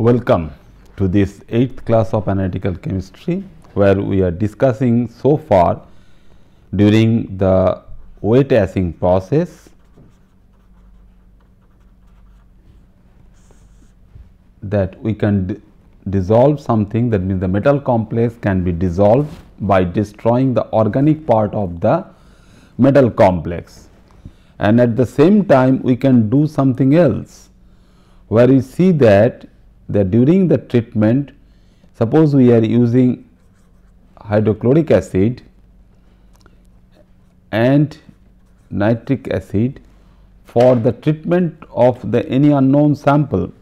Welcome to this 8th class of analytical chemistry, where we are discussing so far during the wet acing process that we can dissolve something, that means the metal complex can be dissolved by destroying the organic part of the metal complex, and at the same time we can do something else where we see that during the treatment, suppose we are using hydrochloric acid and nitric acid for the treatment of the any unknown sample.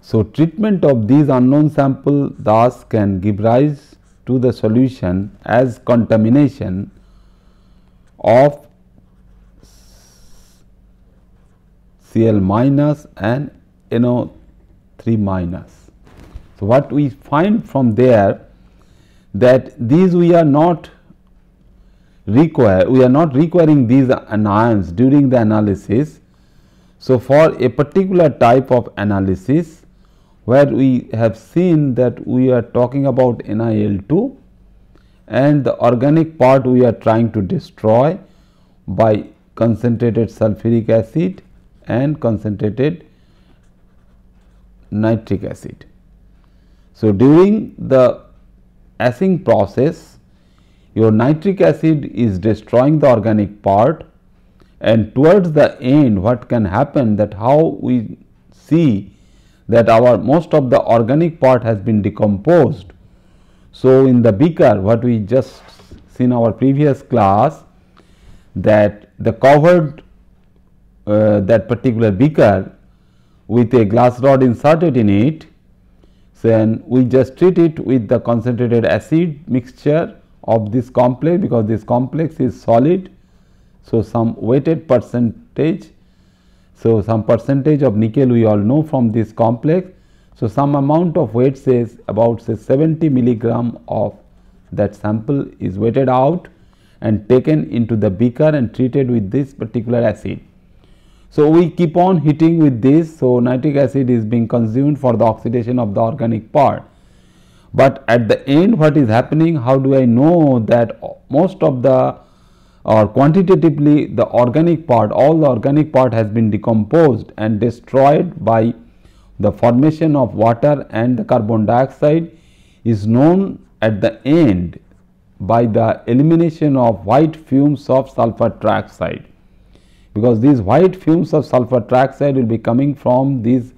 So, treatment of these unknown sample thus can give rise to the solution as contamination of Cl minus and NO3 minus. So, what we find from there, that these we are not requiring these anions during the analysis. So, for a particular type of analysis where we have seen that we are talking about NiL2 and the organic part we are trying to destroy by concentrated sulfuric acid and concentrated nitric acid. So, during the acing process, your nitric acid is destroying the organic part, and towards the end what can happen, that how we see that our most of the organic part has been decomposed. So, in the beaker, what we just seen our previous class, that the covered that particular beaker with a glass rod inserted in it, then we just treat it with the concentrated acid mixture of this complex, because this complex is solid. So, some weighted percentage, so some percentage of nickel we all know from this complex. So, some amount of weight, says about 70 milligram of that sample is weighted out and taken into the beaker and treated with this particular acid. So, we keep on heating with this. So, nitric acid is being consumed for the oxidation of the organic part, but at the end what is happening, how do I know that most of the or quantitatively the organic part, all the organic part has been decomposed and destroyed by the formation of water and the carbon dioxide, is known at the end by the elimination of white fumes of sulfur trioxide, because these white fumes of sulfur trioxide will be coming from this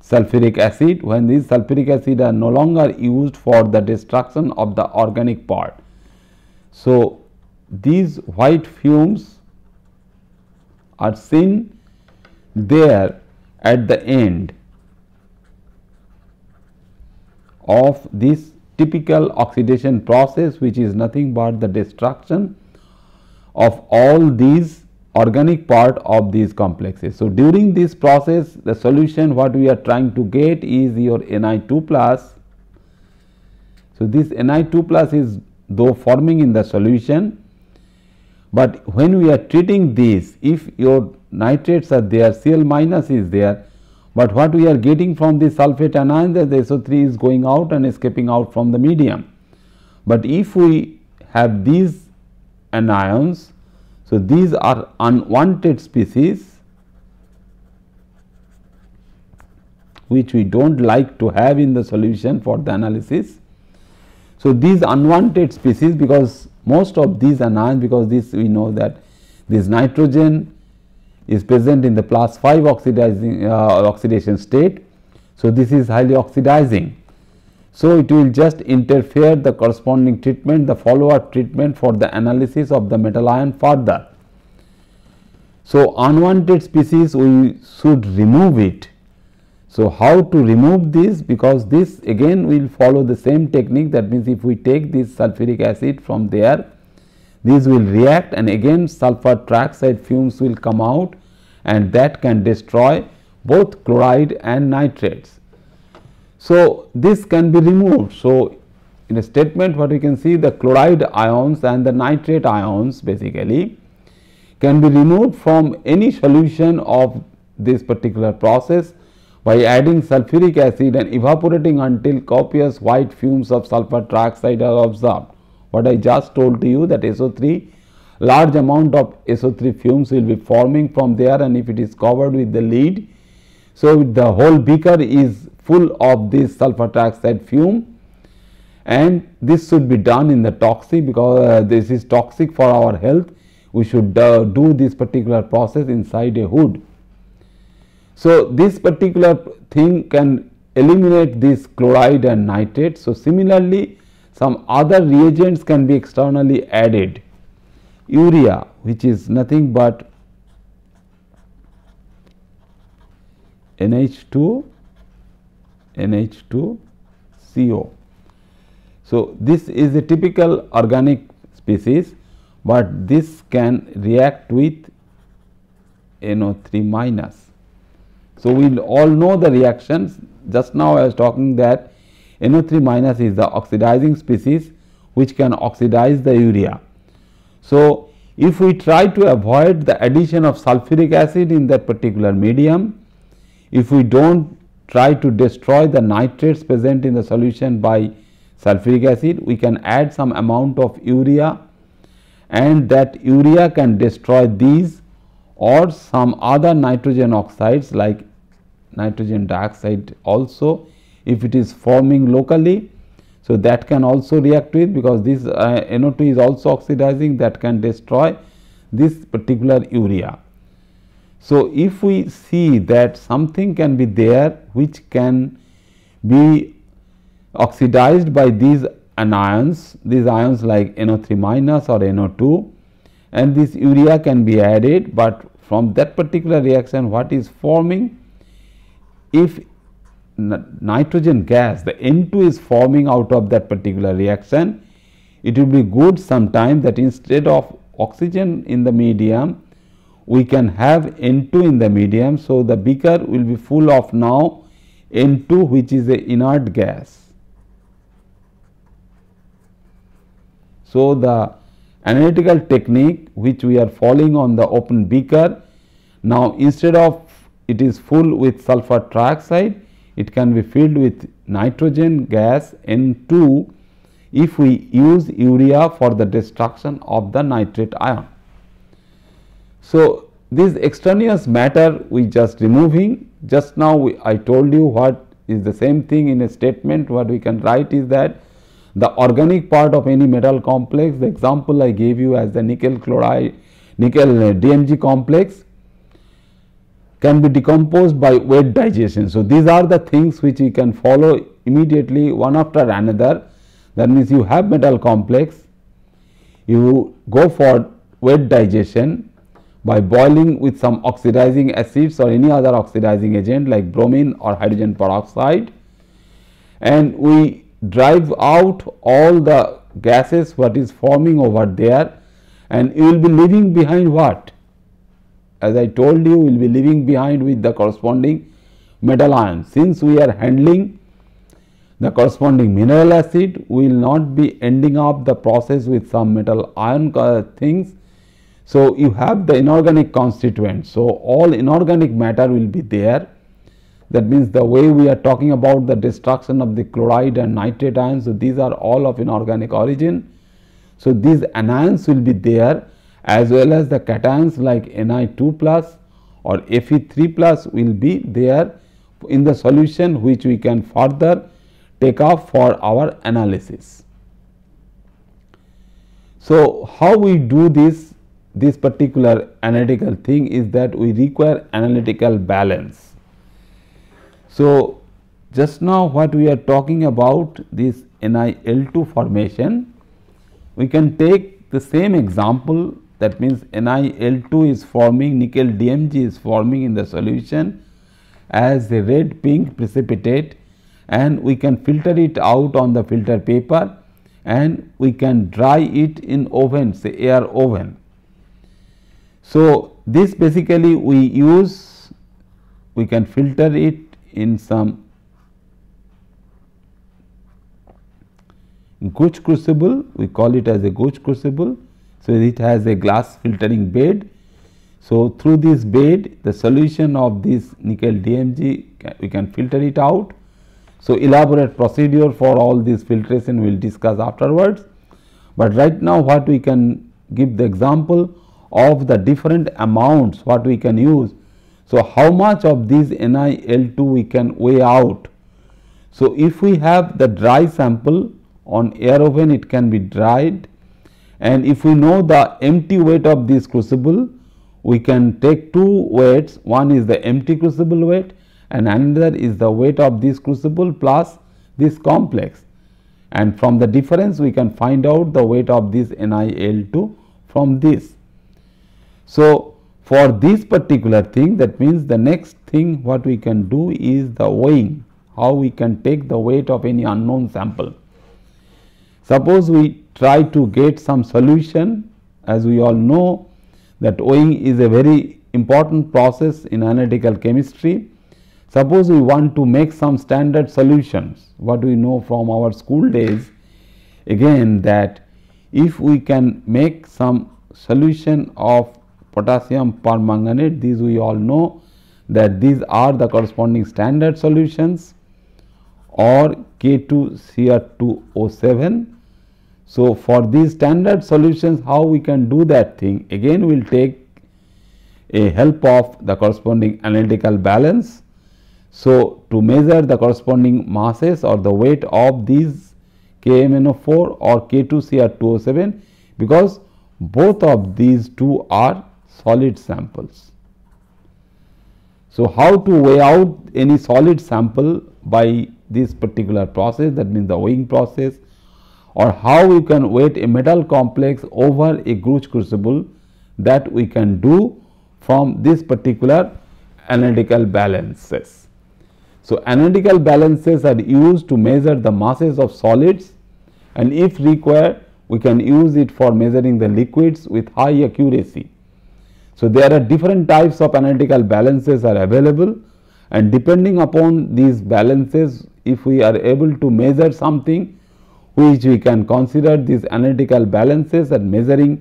sulfuric acid, when these sulfuric acid are no longer used for the destruction of the organic part. So, these white fumes are seen there at the end of this typical oxidation process, which is nothing but the destruction of all these organic part of these complexes. So, during this process, the solution what we are trying to get is your Ni2 plus. So, this Ni2 plus is though forming in the solution, but when we are treating this, if your nitrates are there, Cl minus is there, but what we are getting from the sulfate anion, that the SO3 is going out and escaping out from the medium. But if we have these anions, so these are unwanted species which we do not like to have in the solution for the analysis. So, these unwanted species, because most of these anions, because this we know that this nitrogen is present in the plus 5 oxidation state. So, this is highly oxidizing. So, it will just interfere the corresponding treatment, the follow up treatment for the analysis of the metal ion further. So, unwanted species we should remove it. So, how to remove this? Because this again will follow the same technique, that means if we take this sulfuric acid from there, these will react and again sulfur trioxide fumes will come out, and that can destroy both chloride and nitrates. So, this can be removed. So, in a statement what we can see, the chloride ions and the nitrate ions basically can be removed from any solution of this particular process by adding sulfuric acid and evaporating until copious white fumes of sulfur trioxide are observed. What I just told to you, that SO3, large amount of SO3 fumes will be forming from there, and if it is covered with the lid, so the whole beaker is full of this sulfur trioxide fume, and this should be done in the toxic, because this is toxic for our health. We should do this particular process inside a hood. So this particular thing can eliminate this chloride and nitrate. So similarly, some other reagents can be externally added. Urea, which is nothing but NH2 CO. So this is a typical organic species, but this can react with NO3 minus. So we all know the reactions. Just now I was talking that NO3 minus is the oxidizing species which can oxidize the urea. So if we try to avoid the addition of sulfuric acid in that particular medium, if we don't try to destroy the nitrates present in the solution by sulfuric acid, we can add some amount of urea, and that urea can destroy these or some other nitrogen oxides like nitrogen dioxide also, if it is forming locally. So that can also react with, because this NO2 is also oxidizing, that can destroy this particular urea. So if we see that something can be there which can be oxidized by these anions like NO3 minus or NO2, and this urea can be added, but from that particular reaction what is forming, if nitrogen gas, the N2 is forming out of that particular reaction, it will be good sometime that instead of oxygen in the medium, we can have N2 in the medium. So the beaker will be full of now N2, which is a inert gas. So the analytical technique which we are following on the open beaker, now instead of it is full with sulfur trioxide, it can be filled with nitrogen gas N2 if we use urea for the destruction of the nitrate ion. So this extraneous matter we just removing. Just now I told you what is the same thing in a statement. What we can write is that the organic part of any metal complex, the example I gave you as the nickel DMG complex, can be decomposed by wet digestion. So these are the things which we can follow immediately one after another. That means you have metal complex, you go for wet digestion by boiling with some oxidizing acids or any other oxidizing agent like bromine or hydrogen peroxide, and we drive out all the gases what is forming over there, and you will be leaving behind what? As I told you, we will be leaving behind with the corresponding metal ion. Since we are handling the corresponding mineral acid, we will not be ending up the process with some metal ion things. So you have the inorganic constituents. So all inorganic matter will be there. That means the way we are talking about the destruction of the chloride and nitrate ions, so these are all of inorganic origin. So these anions will be there, as well as the cations like Ni2 plus or Fe3 plus will be there in the solution, which we can further take up for our analysis. So how we do this particular analytical thing is that we require analytical balance. So just now what we are talking about, this NiL2 formation, we can take the same example. That means NiL2 is forming, nickel DMG is forming in the solution as a red pink precipitate, and we can filter it out on the filter paper, and we can dry it in oven, say air oven. So this basically we can filter it in some Gooch crucible, we call it as a Gooch crucible. So it has a glass filtering bed. So, through this bed the solution of this nickel DMG we can filter it out. So, elaborate procedure for all this filtration we will discuss afterwards, but right now what we can give the example of the different amounts what we can use. So, how much of these NiL2 we can weigh out. So, if we have the dry sample on air oven, it can be dried, and if we know the empty weight of this crucible, we can take two weights, one is the empty crucible weight and another is the weight of this crucible plus this complex, and from the difference we can find out the weight of this NiL2 from this. So, for this particular thing, that means the next thing what we can do is the weighing, how we can take the weight of any unknown sample. Suppose we try to get some solution, as we all know that weighing is a very important process in analytical chemistry. Suppose we want to make some standard solutions, what we know from our school days again, that if we can make some solution of potassium permanganate, these we all know that these are the corresponding standard solutions, or K2Cr2O7. So, for these standard solutions how we can do that thing, again we will take a help of the corresponding analytical balance. So, to measure the corresponding masses or the weight of these KMnO4 or K2Cr2O7, because both of these two are solid samples. So, how to weigh out any solid sample by this particular process, that means the weighing process, or how we can weight a metal complex over a Gruch crucible, that we can do from this particular analytical balances. So, analytical balances are used to measure the masses of solids, and if required we can use it for measuring the liquids with high accuracy. So, there are different types of analytical balances are available, and depending upon these balances, if we are able to measure something which we can consider these analytical balances and measuring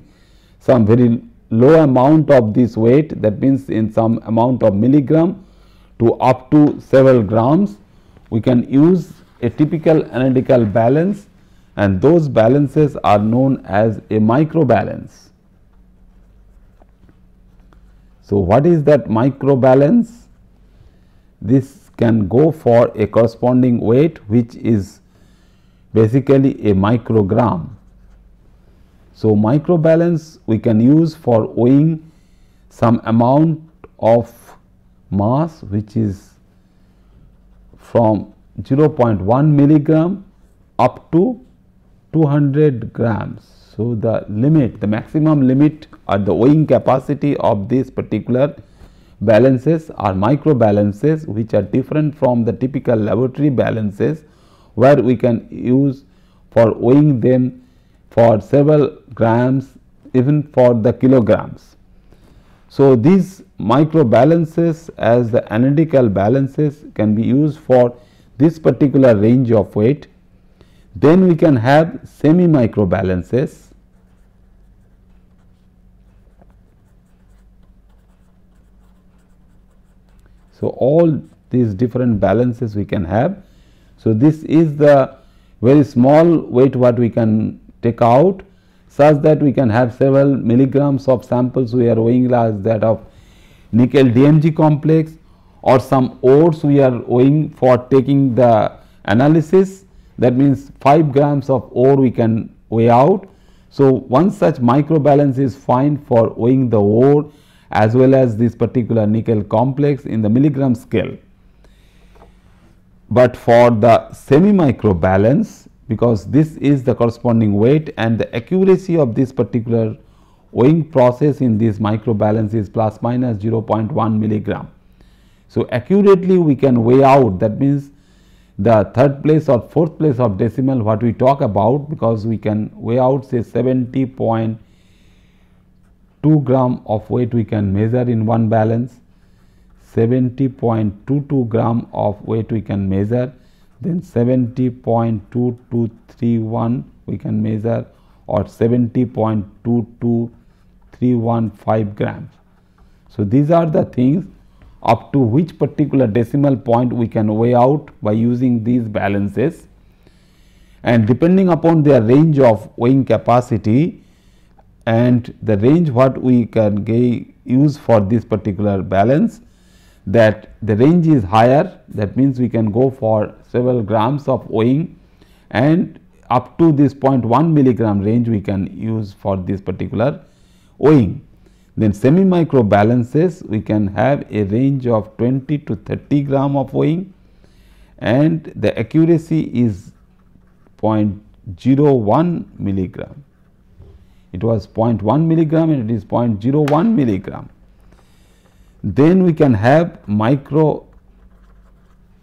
some very low amount of this weight, that means in some amount of milligram to up to several grams, we can use a typical analytical balance, and those balances are known as a microbalance. So, what is that microbalance? This can go for a corresponding weight which is basically a microgram. So, microbalance we can use for weighing some amount of mass which is from 0.1 milligram up to 200 grams. So, the limit, the maximum limit or the weighing capacity of this particular balances are microbalances, which are different from the typical laboratory balances, where we can use for weighing them for several grams, even for the kilograms. So, these microbalances as the analytical balances can be used for this particular range of weight. Then we can have semi microbalances. So, all these different balances we can have. So, this is the very small weight what we can take out, such that we can have several milligrams of samples we are weighing, as that of nickel DMG complex, or some ores we are weighing for taking the analysis, that means 5 grams of ore we can weigh out. So, one such microbalance is fine for weighing the ore as well as this particular nickel complex in the milligram scale. But for the semi microbalance, because this is the corresponding weight and the accuracy of this particular weighing process in this microbalance is plus minus 0.1 milligram. So, accurately we can weigh out, that means the third place or fourth place of decimal what we talk about, because we can weigh out say 70.2 gram of weight we can measure in one balance, 70.22 gram of weight we can measure, then 70.2231 we can measure, or 70.22315 grams. So, these are the things up to which particular decimal point we can weigh out by using these balances, and depending upon their range of weighing capacity and the range what we can use for this particular balance, that the range is higher, that means we can go for several grams of weighing, and up to this 0.1 milligram range we can use for this particular weighing. Then semi micro balances we can have a range of 20 to 30 gram of weighing, and the accuracy is 0.01 milligram. It was 0.1 milligram and it is 0.01 milligram. Then we can have micro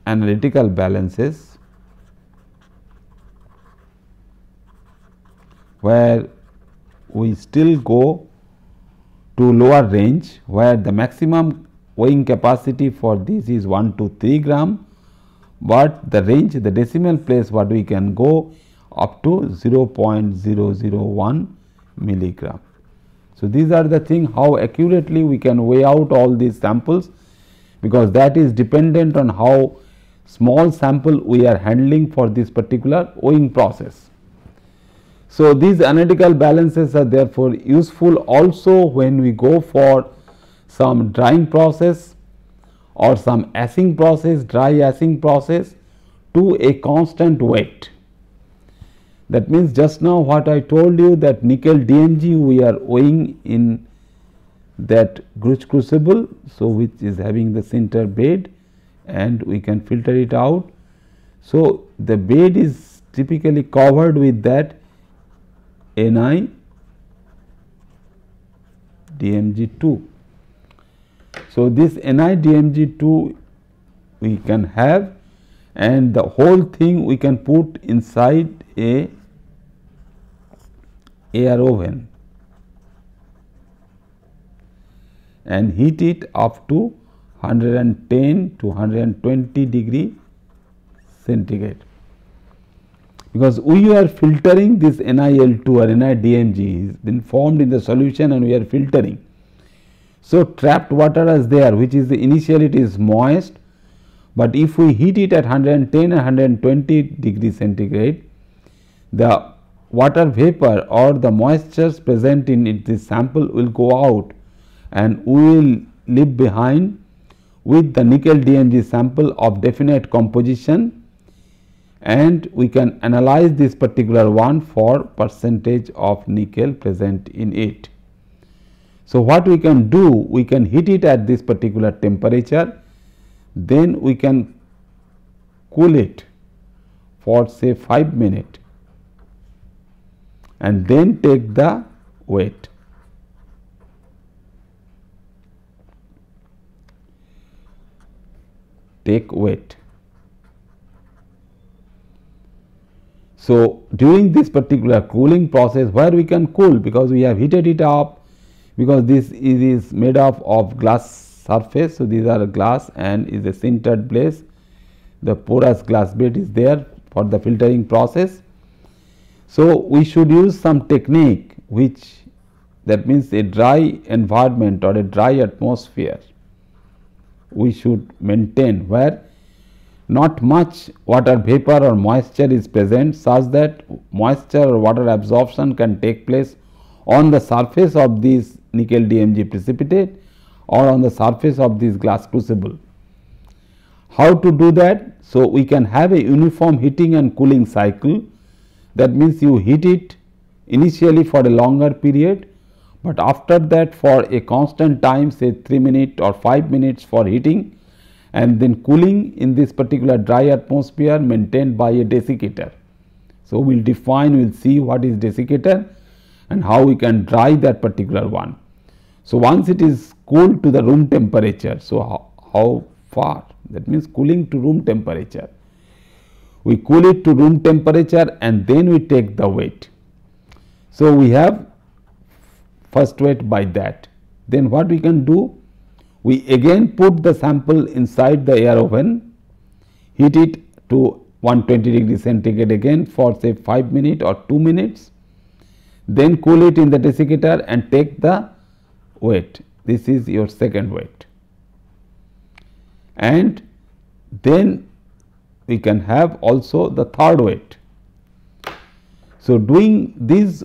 analytical balances, where we still go to lower range, where the maximum weighing capacity for this is 1 to 3 gram, but the range, the decimal place what we can go up to 0.001 milligram. So, these are the thing how accurately we can weigh out all these samples, because that is dependent on how small sample we are handling for this particular weighing process. So, these analytical balances are therefore useful also when we go for some drying process or some assing process, dry assing process to a constant weight. That means, just now what I told you, that nickel DMG we are weighing in that Gruch crucible, so which is having the sinter bed, and we can filter it out. So, the bed is typically covered with that Ni DMG2. So, this Ni DMG2 we can have, and the whole thing we can put inside a air oven and heat it up to 110 to 120 degree centigrade, because we are filtering this NiL2 or NiDMG is been formed in the solution and we are filtering. So, trapped water is there, which is initially it is moist, but if we heat it at 110 and 120 degree centigrade, the water vapor or the moistures present in it, this sample will go out, and we will leave behind with the nickel DMG sample of definite composition, and we can analyze this particular one for percentage of nickel present in it. So, what we can do, we can heat it at this particular temperature, then we can cool it for say 5 minutes and then take the weight. Take weight. So, during this particular cooling process, where we can cool, because we have heated it up, because this is made up of glass surface. So, these are glass and is a sintered place, the porous glass bed is there for the filtering process. So, we should use some technique which, that means a dry environment or a dry atmosphere we should maintain, where not much water vapor or moisture is present, such that moisture or water absorption can take place on the surface of this nickel DMG precipitate or on the surface of this glass crucible. How to do that? So, we can have a uniform heating and cooling cycle. That means, you heat it initially for a longer period, but after that for a constant time, say 3 minutes or 5 minutes for heating, and then cooling in this particular dry atmosphere maintained by a desiccator. So, we will define, we will see what is desiccator and how we can dry that particular one. So, once it is cooled to the room temperature, so how far? That means, cooling to room temperature. We cool it to room temperature and then we take the weight. So, we have first weight by that. Then what we can do? We again put the sample inside the air oven, heat it to 120 degree centigrade again for say 5 minutes or 2 minutes, then cool it in the desiccator and take the weight. this is your second weight, and then we can have also the third weight. So, doing this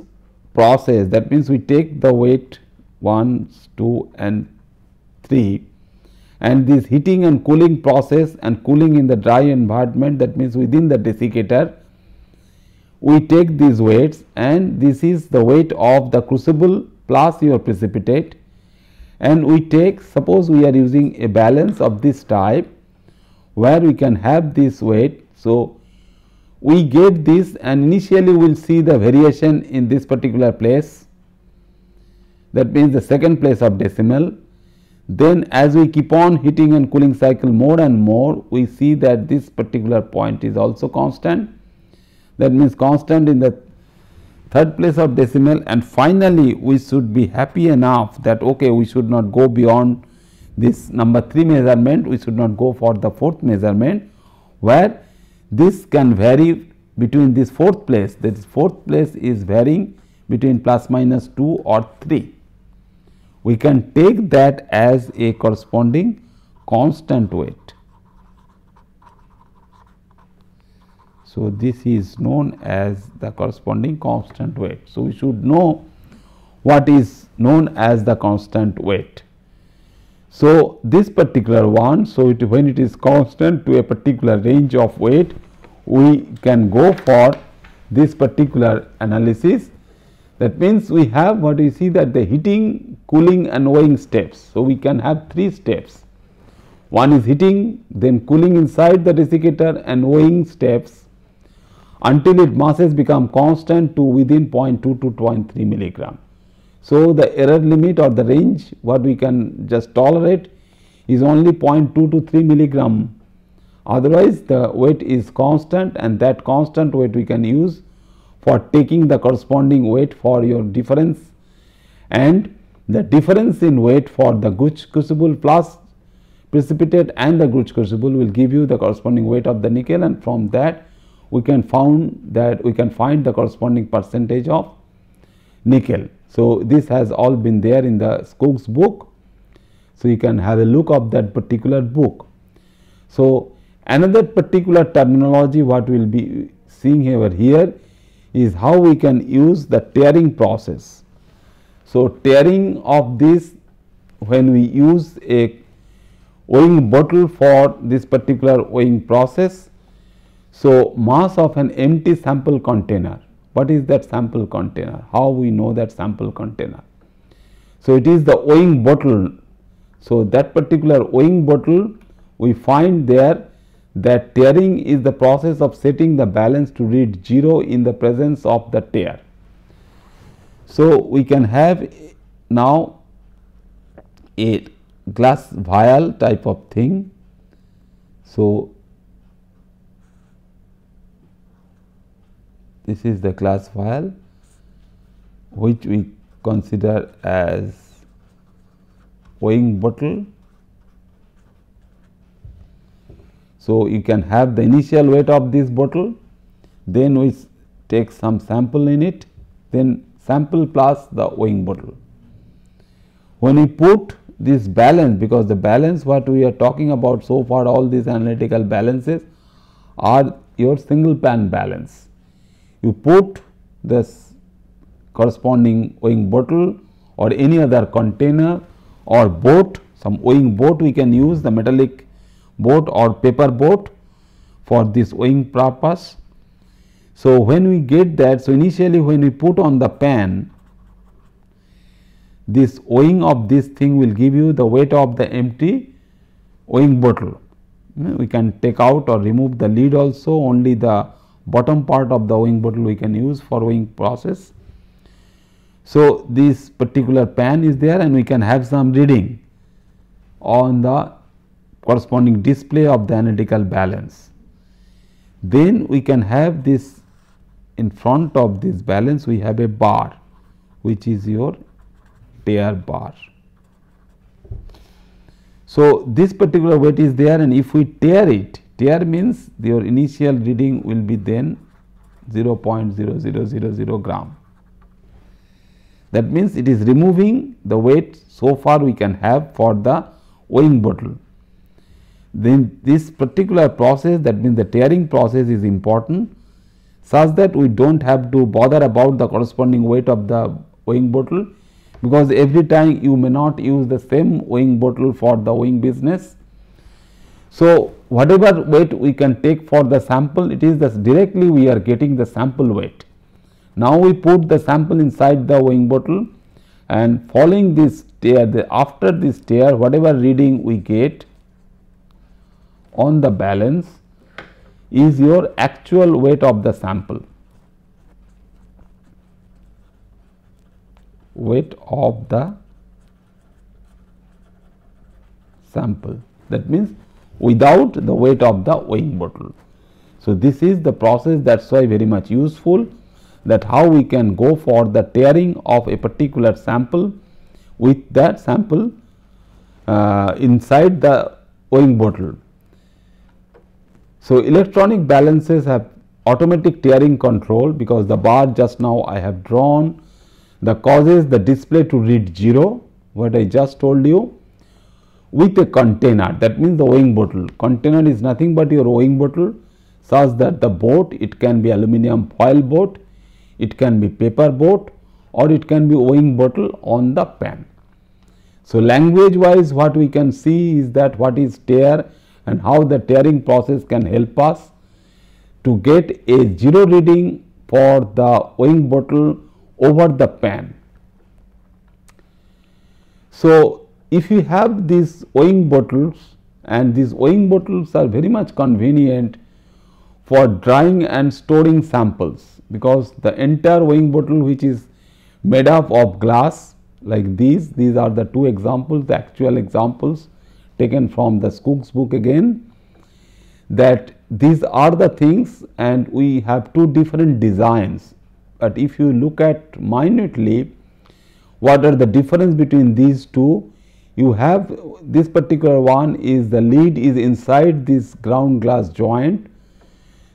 process, that means we take the weight 1, 2 and 3, and this heating and cooling process and cooling in the dry environment, that means within the desiccator, we take these weights, and this is the weight of the crucible plus your precipitate, and we take, suppose we are using a balance of this type where we can have this weight. So, we get this, and initially we will see the variation in this particular place, that means the second place of decimal. Then as we keep on heating and cooling cycle more and more, we see that this particular point is also constant, that means constant in the third place of decimal, and finally we should be happy enough that okay, we should not go beyond this number 3 measurement, we should not go for the fourth measurement, where this can vary between this fourth place, that is fourth place is varying between plus minus 2 or 3. We can take that as a corresponding constant weight. So, this is known as the corresponding constant weight. So, we should know what is known as the constant weight. So, this particular one, so when it is constant to a particular range of weight, we can go for this particular analysis. That means, we have what we see that the heating, cooling and weighing steps. So, we can have 3 steps. One is heating, then cooling inside the desiccator and weighing steps until its masses become constant to within 0.2 to 0.3 milligram. So, the error limit or the range what we can just tolerate is only 0.2 to 3 milligram, otherwise the weight is constant, and that constant weight we can use for taking the corresponding weight for your difference, and the difference in weight for the Gooch crucible plus precipitate and the Gooch crucible will give you the corresponding weight of the nickel, and from that we can find the corresponding percentage of nickel. So, this has all been there in the Skoog's book. So, you can have a look of that particular book. So, another particular terminology what we will be seeing over here is how we can use the tearing process. So, tearing of this, when we use a weighing bottle for this particular weighing process. So, mass of an empty sample container. What is that sample container? How we know that sample container? So, it is the weighing bottle. So, that particular weighing bottle, we find there that tearing is the process of setting the balance to read 0 in the presence of the tear. So, we can have now a glass vial type of thing. So, this is the glass vial which we consider as weighing bottle. So, you can have the initial weight of this bottle, then we take some sample in it, then sample plus the weighing bottle. When we put this balance, because the balance what we are talking about so far, all these analytical balances are your single pan balance. You put this corresponding weighing bottle or any other container or boat, some weighing boat we can use, the metallic boat or paper boat for this weighing purpose. So, when we get that, so initially when we put on the pan, this weighing of this thing will give you the weight of the empty weighing bottle. We can take out or remove the lid also, only the bottom part of the weighing bottle we can use for weighing process. So, this particular pan is there and we can have some reading on the corresponding display of the analytical balance. Then we can have this in front of this balance, we have a bar which is your tear bar. So, this particular weight is there, and if we tear it, tear means your initial reading will be then 0.0000 gram. That means it is removing the weight so far we can have for the weighing bottle. Then this particular process, that means the tearing process, is important such that we do not have to bother about the corresponding weight of the weighing bottle, because every time you may not use the same weighing bottle for the weighing business. So, whatever weight we can take for the sample, it is that directly we are getting the sample weight. Now, we put the sample inside the weighing bottle, and following this tear, after this tear, whatever reading we get on the balance is your actual weight of the sample. Weight of the sample, that means without the weight of the weighing bottle. So, this is the process, that is why very much useful, that how we can go for the tearing of a particular sample with that sample inside the weighing bottle. So, electronic balances have automatic tearing control, because the bar just now I have drawn that causes the display to read 0, what I just told you, with a container, that means the weighing bottle. Container is nothing but your weighing bottle, such that the boat, it can be aluminum foil boat, it can be paper boat, or it can be weighing bottle on the pan. So, language wise what we can see is that what is tear and how the tearing process can help us to get a 0 reading for the weighing bottle over the pan. So, if you have these weighing bottles, and these weighing bottles are very much convenient for drying and storing samples, because the entire weighing bottle which is made up of glass like these are the two examples, the actual examples taken from the Skoog's book again, that these are the things, and we have two different designs. But if you look at minutely what are the difference between these two, you have this particular one is the lid is inside this ground glass joint.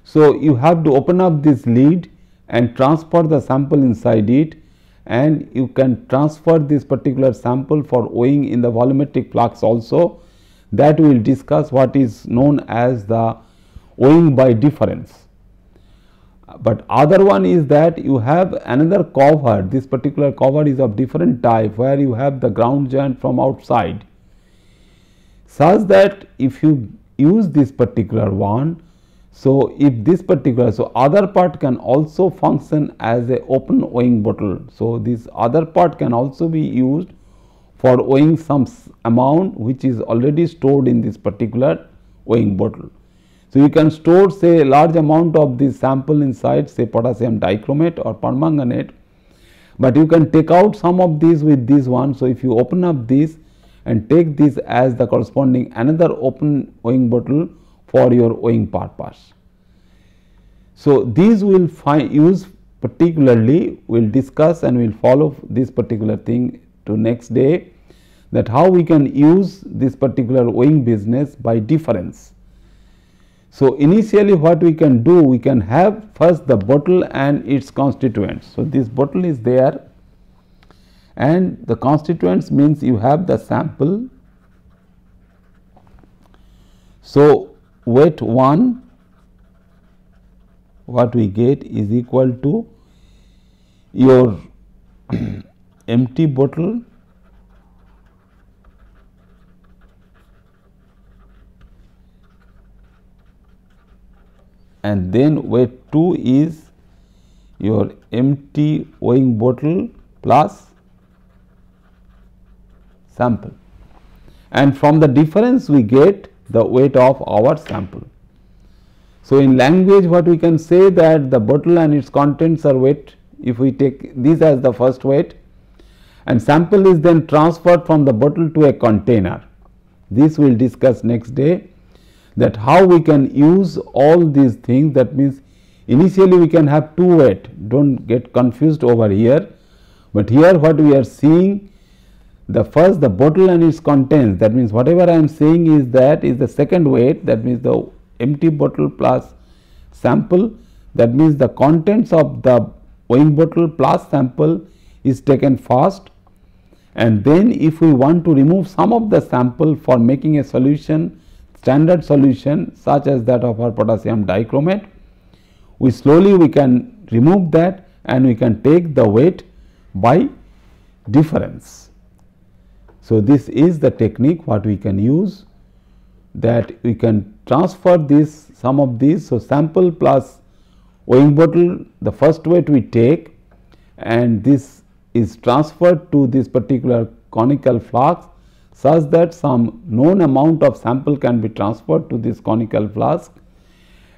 So, you have to open up this lid and transfer the sample inside it, and you can transfer this particular sample for weighing in the volumetric flux also, that we will discuss what is known as the weighing by difference. But other one is that you have another cover, this particular cover is of different type, where you have the ground joint from outside, such that if you use this particular one, so if this particular, so other part can also function as a open weighing bottle. So, this other part can also be used for weighing some amount which is already stored in this particular weighing bottle. So, you can store say a large amount of this sample inside, say potassium dichromate or permanganate, but you can take out some of these with this one. So, if you open up this and take this as the corresponding another open weighing bottle for your weighing purpose. So, these we will use particularly, we will discuss and we will follow this particular thing to next day, that how we can use this particular weighing business by difference. So, initially what we can do, we can have first the bottle and its constituents. So, this bottle is there, and the constituents means you have the sample. So, weight 1 what we get is equal to your empty bottle and then weight 2 is your empty weighing bottle plus sample, and from the difference we get the weight of our sample. So, in language what we can say that the bottle and its contents are weight, if we take this as the first weight, and sample is then transferred from the bottle to a container. This we will discuss next day, that how we can use all these things. That means initially we can have two weight, do not get confused over here, but here what we are seeing, the first the bottle and its contents, that means whatever I am saying is that is the second weight, that means the empty bottle plus sample, that means the contents of the weighing bottle plus sample is taken first, and then if we want to remove some of the sample for making a solution, standard solution such as that of our potassium dichromate, we can remove that and we can take the weight by difference. So, this is the technique what we can use, that we can transfer this some of these. So, sample plus weighing bottle, the first weight we take, and this is transferred to this particular conical flask such that some known amount of sample can be transferred to this conical flask,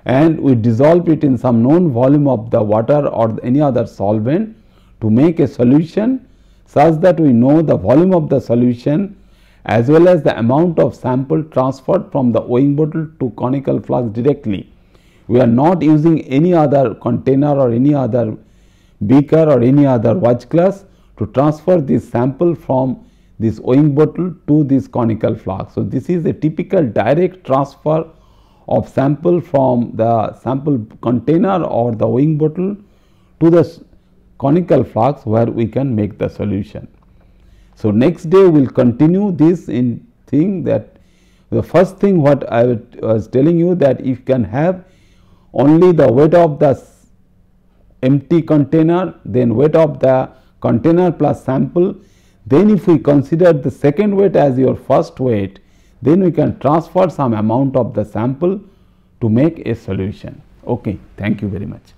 and we dissolve it in some known volume of the water or any other solvent to make a solution such that we know the volume of the solution as well as the amount of sample transferred from the weighing bottle to conical flask directly. We are not using any other container or any other beaker or any other watch glass to transfer this sample from this weighing bottle to this conical flask. So, this is a typical direct transfer of sample from the sample container or the weighing bottle to the conical flask where we can make the solution. So, next day we will continue this in thing, that the first thing what I was telling you, that if you can have only the weight of the empty container, then weight of the container plus sample, then if we consider the second weight as your first weight, then we can transfer some amount of the sample to make a solution. Okay, thank you very much.